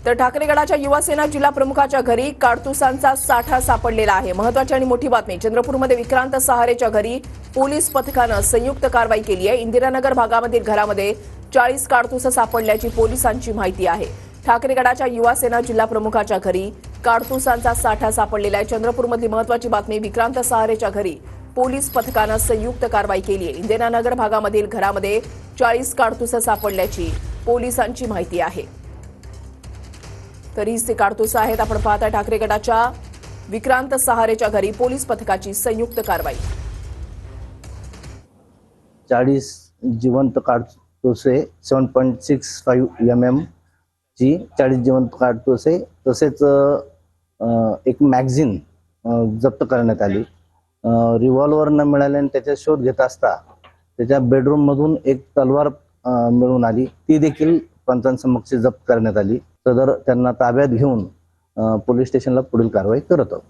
तर ठाकरेगडाच्या युवासेना जिल्हा प्रमुखाच्या घरी काडतुसांचा साठा सापडलेला आहे। महत्त्वाची आणि मोठी बातमी, चंद्रपूरमध्ये विक्रांत सहारेच्या घरी पोलीस पथकानं संयुक्त कारवाई केली आहे। इंदिरानगर भागामधील घरामध्ये 40 काडतुसं सापडल्याची पोलिसांची माहिती आहे। ठाकरेगडाच्या युवासेना जिल्हा प्रमुखाच्या घरी काडतुसांचा साठा सापडलेला आहे। चंद्रपूरमधली महत्त्वाची बातमी, विक्रांत सहारेच्या घरी पोलीस पथकानं संयुक्त कारवाई केली आहे। इंदिरानगर भागामधील घरामध्ये 40 काडतुसं सापडल्याची पोलिसांची माहिती आहे। तरी ते काडतुसं आहेत। आपण पाहता ठाकरेगडाच्या विक्रांत सहारेच्या घरी पोलीस पथकाची संयुक्त कारवाई। 40 जिवंत काडतुसे 7.65 mm ची 40 जिवंत काडतुसे तसेच एक मॅगझिन जप्त करण्यात आली। रिव्हॉल्वर न मिळाल्याने त्याचा शोध घेत असता त्याच्या बेडरूम मधून एक तलवार मिळून आली, ती देखील पंचांसमक्ष जप्त करण्यात आली। सदर त्यांना ताब्यात घेऊन पोलीस स्टेशनला पुढील कारवाई करत आहोत।